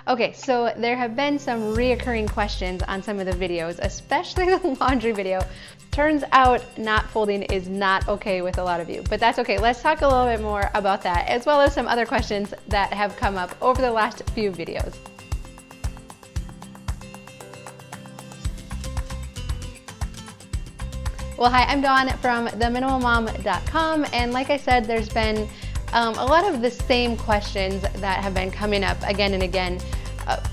Okay, so there have been some reoccurring questions on some of the videos, especially the laundry video. Turns out not folding is not okay with a lot of you, but that's okay. Let's talk a little bit more about that, as well as some other questions that have come up over the last few videos. Well, hi, I'm Dawn from theminimalmom.com, and like I said, there's been a lot of the same questions that have been coming up again and again,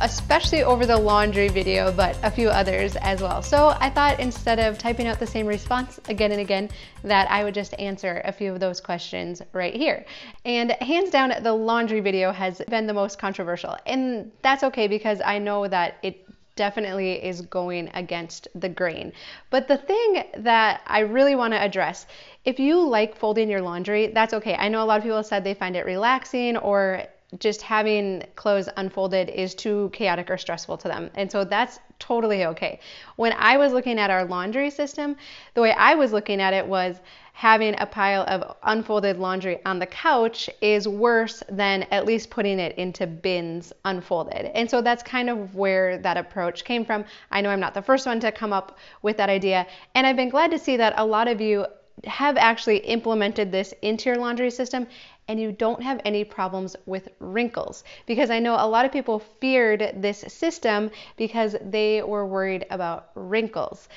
especially over the laundry video, but a few others as well. So I thought instead of typing out the same response again and again, that I would just answer a few of those questions right here. And hands down, the laundry video has been the most controversial, and that's okay because I know that it definitely is going against the grain. But the thing that I really want to address, if you like folding your laundry, that's okay. I know a lot of people said they find it relaxing, or just having clothes unfolded is too chaotic or stressful to them. And so that's totally okay. When I was looking at our laundry system, the way I was looking at it was having a pile of unfolded laundry on the couch is worse than at least putting it into bins unfolded. And so that's kind of where that approach came from. I know I'm not the first one to come up with that idea, and I've been glad to see that a lot of you have actually implemented this into your laundry system and you don't have any problems with wrinkles, because I know a lot of people feared this system because they were worried about wrinkles.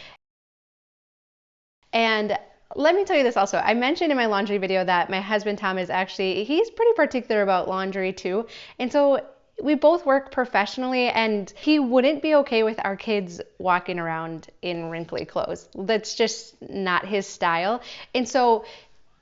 And let me tell you this also. I mentioned in my laundry video that my husband Tom is he's pretty particular about laundry too. And so we both work professionally, and he wouldn't be okay with our kids walking around in wrinkly clothes. That's just not his style. And so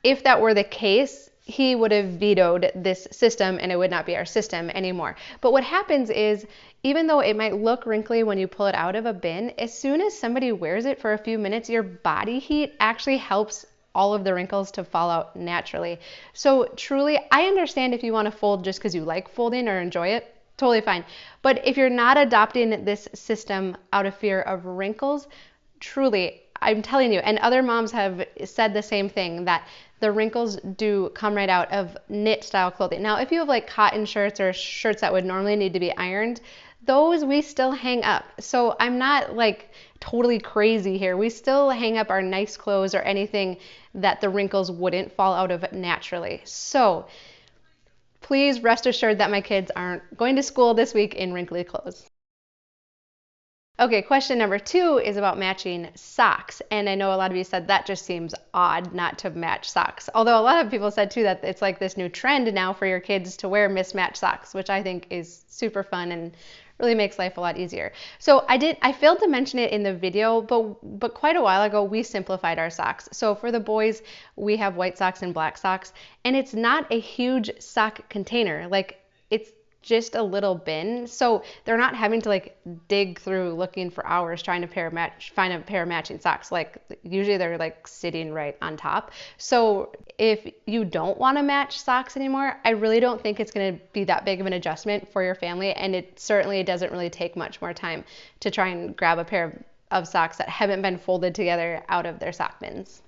if that were the case, he would have vetoed this system and it would not be our system anymore. But what happens is, even though it might look wrinkly when you pull it out of a bin, as soon as somebody wears it for a few minutes, your body heat actually helps all of the wrinkles to fall out naturally. So truly, I understand if you want to fold just because you like folding or enjoy it, totally fine. But if you're not adopting this system out of fear of wrinkles, truly, I'm telling you, and other moms have said the same thing, that the wrinkles do come right out of knit style clothing. Now, if you have like cotton shirts or shirts that would normally need to be ironed, those we still hang up. So I'm not like totally crazy here. We still hang up our nice clothes or anything that the wrinkles wouldn't fall out of naturally. So please rest assured that my kids aren't going to school this week in wrinkly clothes. Okay, question number 2 is about matching socks. And I know a lot of you said that just seems odd not to match socks. Although a lot of people said too that it's like this new trend now for your kids to wear mismatched socks, which I think is super fun and really makes life a lot easier. So I failed to mention it in the video, but quite a while ago we simplified our socks. So for the boys, we have white socks and black socks, and it's not a huge sock container. Like, it's just a little bin, so they're not having to like dig through looking for hours trying to find a pair of matching socks. Like, usually they're like sitting right on top. So if you don't want to match socks anymore, I really don't think it's going to be that big of an adjustment for your family, and it certainly doesn't really take much more time to try and grab a pair of socks that haven't been folded together out of their sock bins.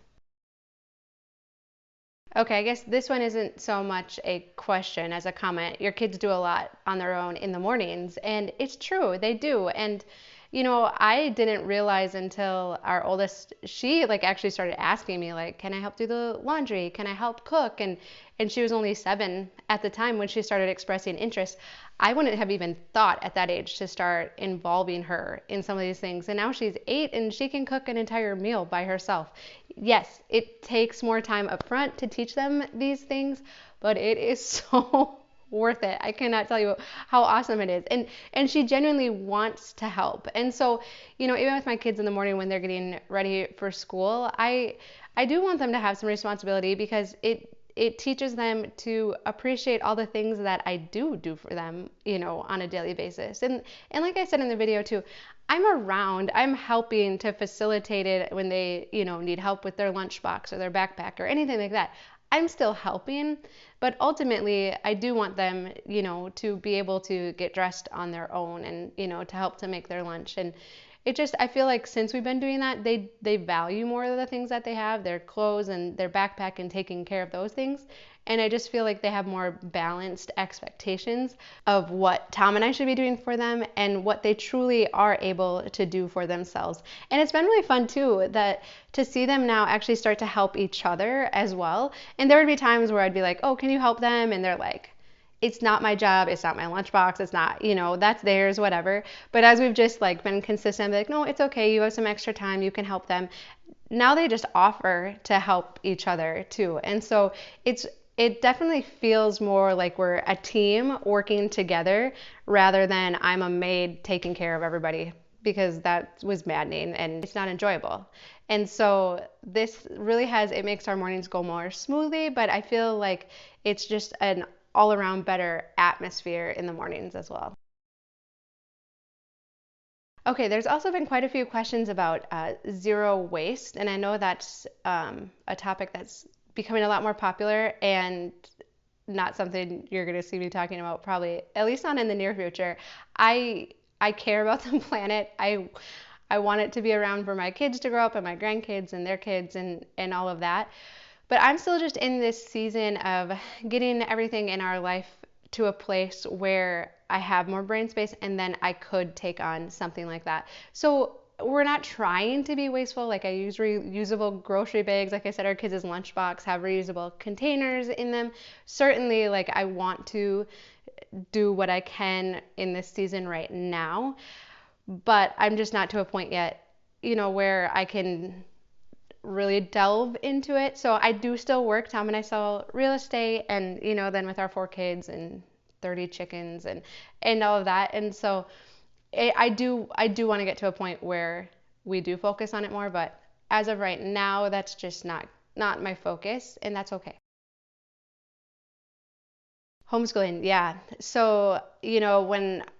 Okay, I guess this one isn't so much a question as a comment. Your kids do a lot on their own in the mornings, and it's true, they do. And I didn't realize until our oldest, she like actually started asking me like, can I help do the laundry? Can I help cook? And she was only 7 at the time when she started expressing interest. I wouldn't have even thought at that age to start involving her in some of these things. And now she's 8 and she can cook an entire meal by herself. Yes, it takes more time up front to teach them these things, but it is so worth it. I cannot tell you how awesome it is. And she genuinely wants to help. And so, even with my kids in the morning when they're getting ready for school, I do want them to have some responsibility, because it teaches them to appreciate all the things that I do for them, on a daily basis. And like I said in the video too, I'm helping to facilitate it when they, need help with their lunchbox or their backpack or anything like that. I'm still helping, but ultimately I do want them, to be able to get dressed on their own and, to help to make their lunch. And I feel like since we've been doing that, they value more of the things that they have, their clothes and their backpack, and taking care of those things. And I just feel like they have more balanced expectations of what Tom and I should be doing for them and what they truly are able to do for themselves. And it's been really fun too, that to see them now actually start to help each other as well. And there would be times where I'd be like, oh, can you help them? And they're like, it's not my job, it's not my lunchbox, it's not, that's theirs, whatever. But as we've just like been consistent, I'm like, no, it's okay, you have some extra time, you can help them. Now they just offer to help each other too. And so it definitely feels more like we're a team working together rather than I'm a maid taking care of everybody, because that was maddening and it's not enjoyable. And so this really it makes our mornings go more smoothly, but I feel like it's just an all around better atmosphere in the mornings as well. Okay, there's also been quite a few questions about zero waste, and I know that's a topic that's becoming a lot more popular and not something you're going to see me talking about probably, at least not in the near future. I care about the planet. I want it to be around for my kids to grow up and my grandkids and their kids and all of that. But I'm still just in this season of getting everything in our life to a place where I have more brain space and then I could take on something like that. So we're not trying to be wasteful. Like I use reusable grocery bags. Like I said, our kids' lunchbox have reusable containers in them. Certainly, like I want to do what I can in this season right now, but I'm just not to a point yet, where I can really delve into it. So I do still work. Tom and I sell real estate, and then with our 4 kids and 30 chickens and all of that. And so I do want to get to a point where we do focus on it more, but as of right now, that's just not my focus, and that's okay. Homeschooling, yeah. So,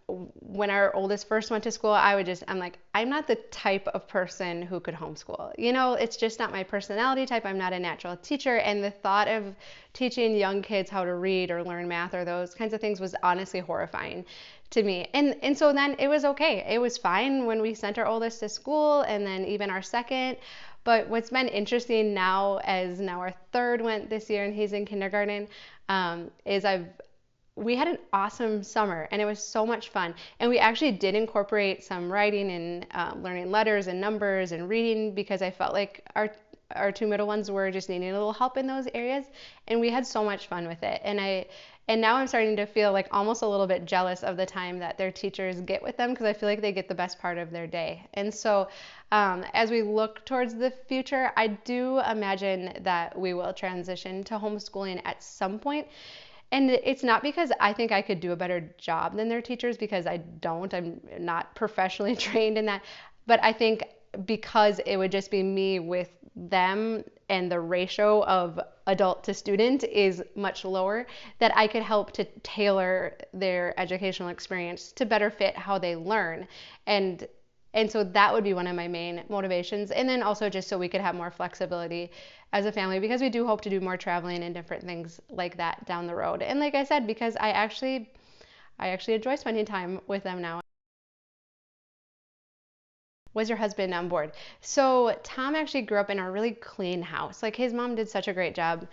when our oldest first went to school, I'm like, I'm not the type of person who could homeschool. It's just not my personality type. I'm not a natural teacher. And the thought of teaching young kids how to read or learn math or those kinds of things was honestly horrifying to me. And so then it was okay. It was fine when we sent our oldest to school and then even our second. But what's been interesting now, as now our third went this year and he's in kindergarten, is we had an awesome summer and it was so much fun. And we actually did incorporate some writing and learning letters and numbers and reading, because I felt like our 2 middle ones were just needing a little help in those areas. And we had so much fun with it. And now I'm starting to feel like almost a little bit jealous of the time that their teachers get with them, because I feel like they get the best part of their day. And so as we look towards the future, I do imagine that we will transition to homeschooling at some point. And it's not because I think I could do a better job than their teachers, because I don't. I'm not professionally trained in that. But I think because it would just be me with them and the ratio of adult to student is much lower, that I could help to tailor their educational experience to better fit how they learn. And so that would be one of my main motivations. And then also just so we could have more flexibility as a family, because we do hope to do more traveling and different things like that down the road. And like I said, because I actually enjoy spending time with them now. Was your husband on board? So Tom actually grew up in a really clean house. Like his mom did such a great job.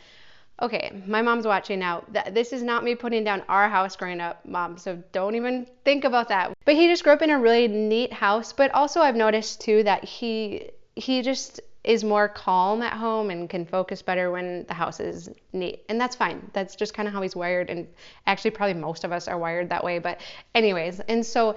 Okay, my mom's watching now. This is not me putting down our house growing up, Mom, so don't even think about that. But he just grew up in a really neat house. But also I've noticed too that he just is more calm at home and can focus better when the house is neat. And that's fine. That's just kind of how he's wired. And actually probably most of us are wired that way. But anyways, and so,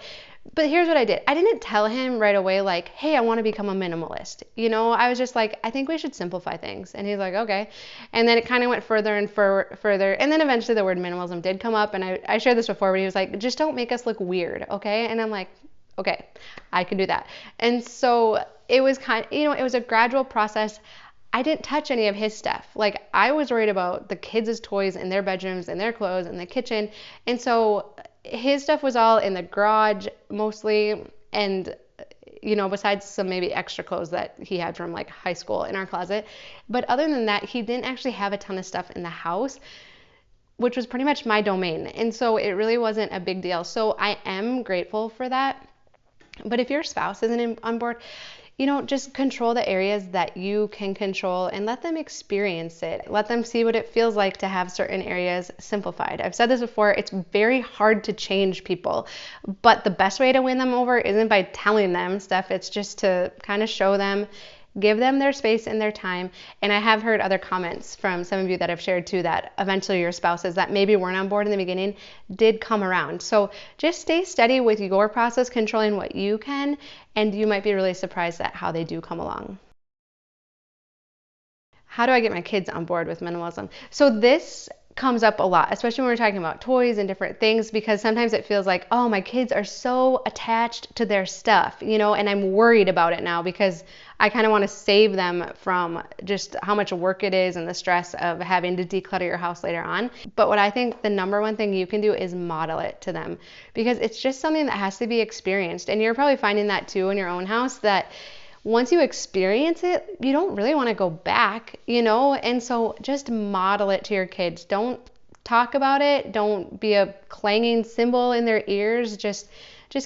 but here's what I did. I didn't tell him right away, like, hey, I want to become a minimalist. I was just like, I think we should simplify things. And he's like, okay. And then it kind of went further and further. And then eventually the word minimalism did come up. And I shared this before, but he was like, just don't make us look weird, okay? And I'm like, okay, I can do that. And so it was it was a gradual process. I didn't touch any of his stuff. Like I was worried about the kids' toys in their bedrooms and their clothes in the kitchen. And so his stuff was all in the garage mostly. And, besides some maybe extra clothes that he had from like high school in our closet. But other than that, he didn't actually have a ton of stuff in the house, which was pretty much my domain. And so it really wasn't a big deal. So I am grateful for that. But if your spouse isn't on board, just control the areas that you can control and let them experience it. Let them see what it feels like to have certain areas simplified. I've said this before, it's very hard to change people, but the best way to win them over isn't by telling them stuff, it's just to kind of show them, give them their space and their time. And I have heard other comments from some of you that I've shared too, that eventually your spouses that maybe weren't on board in the beginning did come around. So just stay steady with your process, controlling what you can, and you might be really surprised at how they do come along. How do I get my kids on board with minimalism? So this comes up a lot, especially when we're talking about toys and different things, because sometimes it feels like, oh, my kids are so attached to their stuff, and I'm worried about it now because I kind of want to save them from just how much work it is and the stress of having to declutter your house later on. But what I think the number one thing you can do is model it to them, because it's just something that has to be experienced. And you're probably finding that too in your own house, that once you experience it, you don't really want to go back, and so just model it to your kids. Don't talk about it. Don't be a clanging cymbal in their ears. Just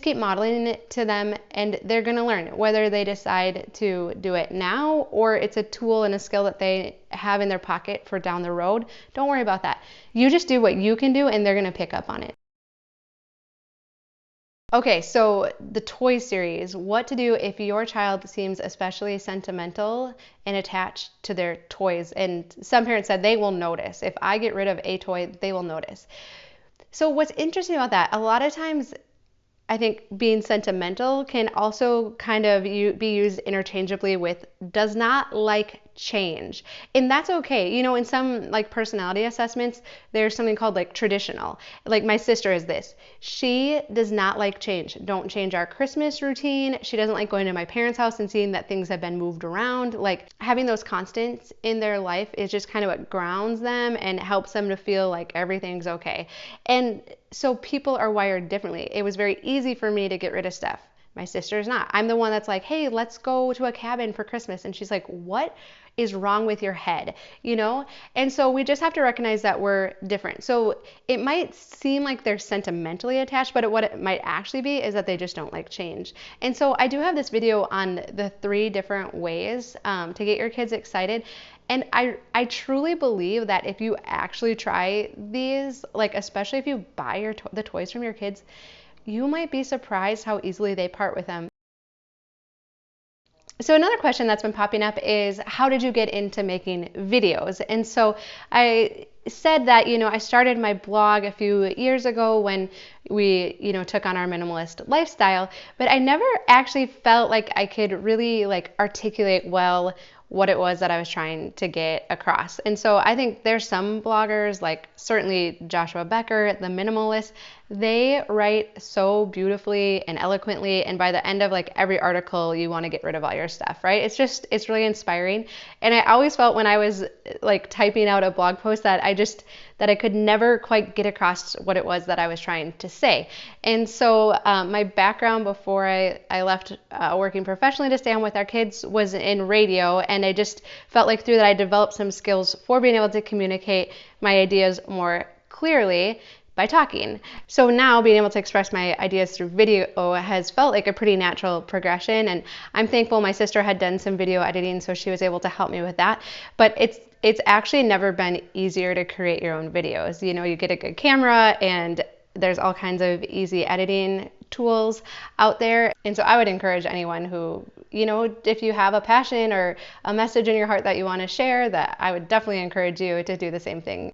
keep modeling it to them, and they're going to learn, whether they decide to do it now or it's a tool and a skill that they have in their pocket for down the road. Don't worry about that. You just do what you can do, and they're going to pick up on it. Okay, so the toy series, what to do if your child seems especially sentimental and attached to their toys. And some parents said they will notice. If I get rid of a toy, they will notice. So what's interesting about that, a lot of times I think being sentimental can also kind of be used interchangeably with does not like change. And that's okay. In some like personality assessments, there's something called like traditional. Like my sister is this. She does not like change. Don't change our Christmas routine. She doesn't like going to my parents' house and seeing that things have been moved around. Like having those constants in their life is just kind of what grounds them and helps them to feel like everything's okay. And so people are wired differently. It was very easy for me to get rid of stuff. My sister's not. I'm the one that's like, hey, let's go to a cabin for Christmas. And she's like, what is wrong with your head? And so we just have to recognize that we're different. So it might seem like they're sentimentally attached, but what it might actually be is that they just don't like change. And so I do have this video on the 3 different ways to get your kids excited. And I truly believe that if you actually try these, like especially if you buy the toys from your kids, you might be surprised how easily they part with them. So another question that's been popping up is, how did you get into making videos? And so I said that, I started my blog a few years ago when we, took on our minimalist lifestyle, but I never actually felt like I could really articulate well what it was that I was trying to get across. And so I think there's some bloggers, like certainly Joshua Becker, the Minimalist, they write so beautifully and eloquently, and by the end of every article you want to get rid of all your stuff, right? It's really inspiring. And I always felt when I was typing out a blog post that I could never quite get across what it was that I was trying to say. And so my background before I left working professionally to stay home with our kids was in radio, and I just felt like through that I developed some skills for being able to communicate my ideas more clearly by talking. So now being able to express my ideas through video has felt like a pretty natural progression, and I'm thankful my sister had done some video editing, so she was able to help me with that. But it's actually never been easier to create your own videos. You get a good camera, and there's all kinds of easy editing tools out there. And so I would encourage anyone who, if you have a passion or a message in your heart that you want to share, that I would definitely encourage you to do the same thing.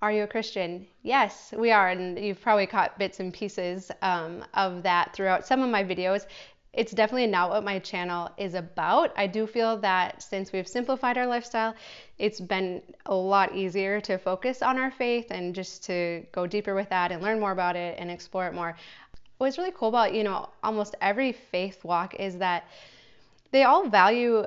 Are you a Christian? Yes, we are, and you've probably caught bits and pieces of that throughout some of my videos. It's definitely not what my channel is about. I do feel that since we've simplified our lifestyle, it's been a lot easier to focus on our faith and just to go deeper with that and learn more about it and explore it more. What's really cool about, almost every faith walk is that they all value,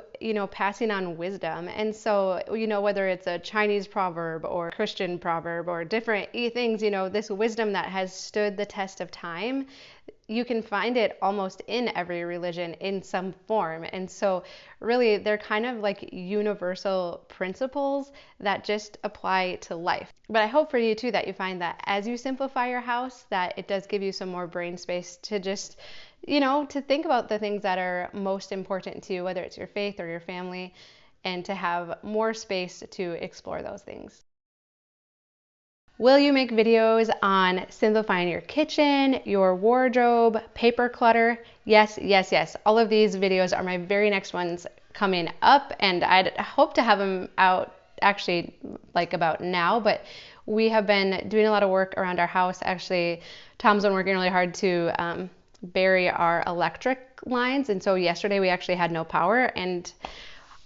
passing on wisdom. And so, whether it's a Chinese proverb or Christian proverb or different things, this wisdom that has stood the test of time, you can find it almost in every religion in some form. And so really they're kind of like universal principles that just apply to life. But I hope for you too that you find that as you simplify your house, that it does give you some more brain space to just, to think about the things that are most important to you, whether it's your faith or your family, and to have more space to explore those things. Will you make videos on simplifying your kitchen, your wardrobe, paper clutter? Yes, yes, yes. All of these videos are my very next ones coming up, and I'd hope to have them out actually like about now, but we have been doing a lot of work around our house. Actually, Tom's been working really hard to bury our electric lines, and so yesterday we actually had no power, and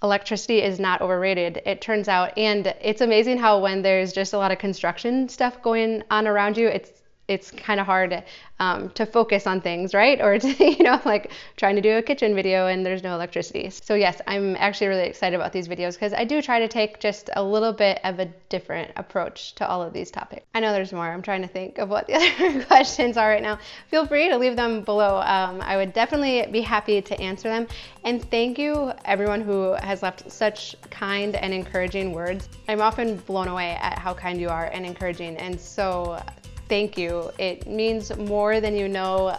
electricity is not overrated, it turns out. And it's amazing how when there's just a lot of construction stuff going on around you, it's kind of hard to focus on things, right? Or to, like trying to do a kitchen video and there's no electricity. So yes, I'm actually really excited about these videos because I do try to take just a little bit of a different approach to all of these topics. I know there's more. I'm trying to think of what the other questions are right now. Feel free to leave them below. I would definitely be happy to answer them. And thank you everyone who has left such kind and encouraging words. I'm often blown away at how kind you are and encouraging. And so thank you. It means more than you know.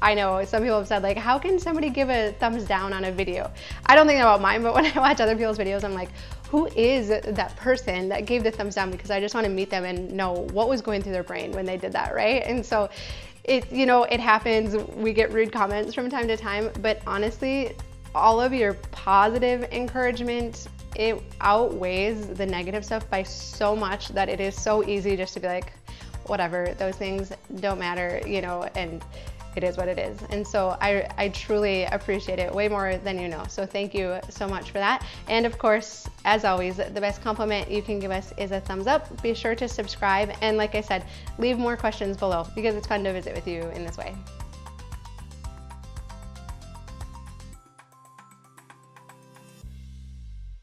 I know some people have said, like, how can somebody give a thumbs down on a video? I don't think about mine, but when I watch other people's videos, I'm like, who is that person that gave the thumbs down? Because I just want to meet them and know what was going through their brain when they did that, right? And so it happens. We get rude comments from time to time, but honestly, all of your positive encouragement, it outweighs the negative stuff by so much that it is so easy just to be like, whatever, those things don't matter, and it is what it is. And so I truly appreciate it way more than you know. So thank you so much for that. And of course, as always, the best compliment you can give us is a thumbs up. Be sure to subscribe. And like I said, leave more questions below because it's fun to visit with you in this way.